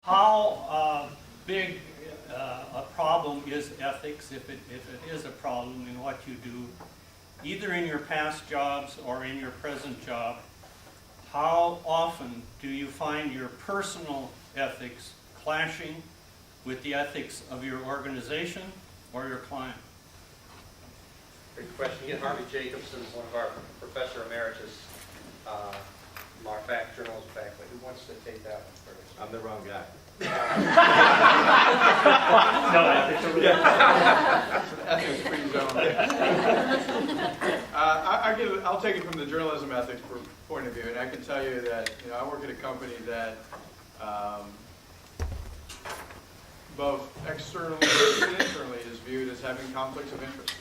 How big a problem is ethics, if it is a problem in what you do, either in your past jobs or in your present job? How often do you find your personal ethics clashing with the ethics of your organization or your client? Great question. Again, Harvey Jacobson is one of our professor emeritus from our journalism faculty. Who wants to take that one first? I'm the wrong guy. No ethics over there. Ethics-free zone. I'll take it from the journalism ethics point of view, and I can tell you that I work at a company that both externally and internally is viewed as having conflicts of interest.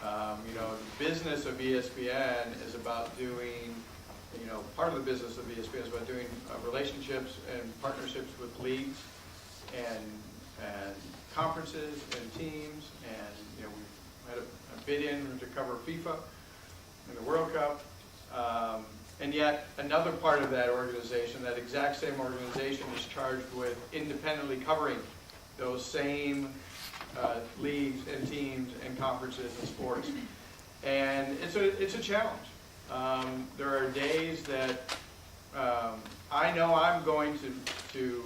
The business of ESPN is about doing, part of the business of ESPN is about doing relationships and partnerships with leagues and conferences and teams, and we had a bid in to cover FIFA and the World Cup, and yet another part of that organization, that exact same organization, is charged with independently covering those same leagues and teams and conferences and sports, and it's a challenge. There are days that I know I'm going to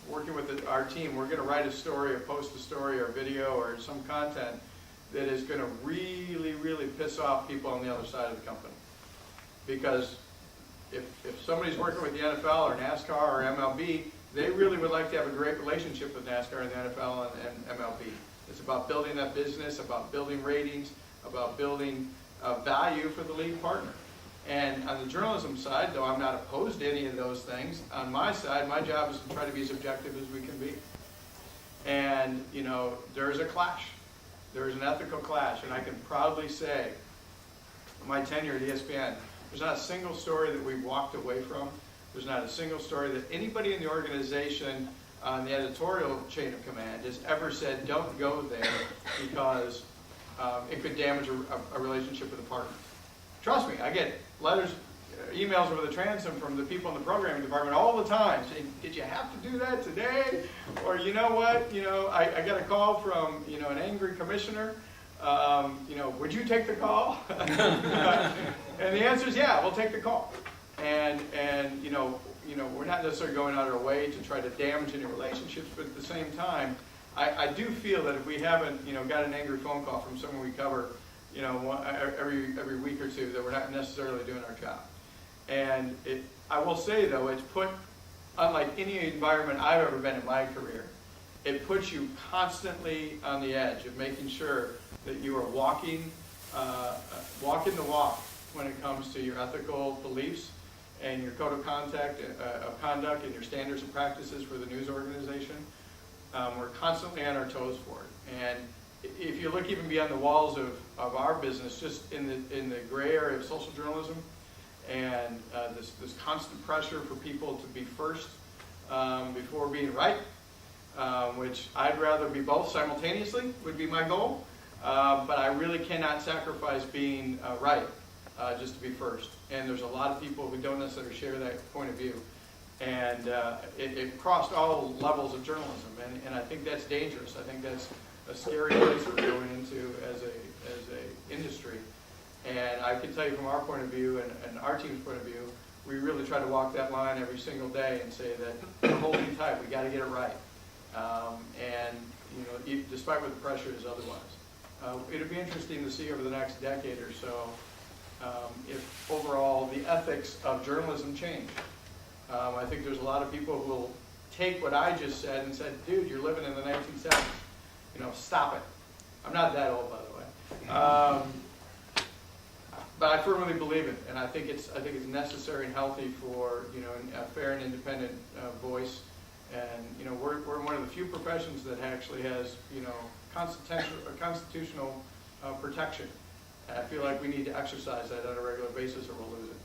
working with our team, we're going to write a story or post a story or video or some content that is going to really, really piss off people on the other side of the company. Because if somebody's working with the NFL or NASCAR or MLB, they really would like to have a great relationship with NASCAR and the NFL and MLB. It's about building that business, about building ratings, about building value for the league partner. And on the journalism side, though I'm not opposed to any of those things, on my side, my job is to try to be as objective as we can be. And, there's a clash. There's an ethical clash. And I can proudly say, my tenure at ESPN, there's not a single story that we've walked away from. There's not a single story that anybody in the organization on the editorial chain of command has ever said, don't go there because it could damage a relationship with a partner. Trust me, I get letters, emails over the transom from the people in the programming department all the time saying, did you have to do that today? Or you know what, I got a call from, an angry commissioner, would you take the call? And the answer is, yeah, we'll take the call. And we're not necessarily going out of our way to try to damage any relationships, but at the same time, I do feel that if we haven't, got an angry phone call from someone we cover, every week or two, that we're not necessarily doing our job. And I will say, though, it's put, unlike any environment I've ever been in my career, it puts you constantly on the edge of making sure that you are walking the walk when it comes to your ethical beliefs and your code of conduct and your standards and practices for the news organization. We're constantly on our toes for it. And if you look even beyond the walls of our business, just in the gray area of social journalism, and this constant pressure for people to be first before being right, which I'd rather be both simultaneously would be my goal, but I really cannot sacrifice being right just to be first. And there's a lot of people who don't necessarily share that point of view. And it crossed all levels of journalism, and I think that's dangerous. I think that's a scary place we're going into as a industry. And I can tell you from our point of view and our team's point of view, we really try to walk that line every single day and say that we're holding tight. We got to get it right. Despite what the pressure is otherwise, it'll be interesting to see over the next decade or so if overall the ethics of journalism change. I think there's a lot of people who will take what I just said and said, dude, you're living in the 1970s. Stop it. I'm not that old, by the way. But I firmly believe it, and I think it's necessary and healthy for a fair and independent voice. And we're one of the few professions that actually has constitutional protection. And I feel like we need to exercise that on a regular basis, or we'll lose it.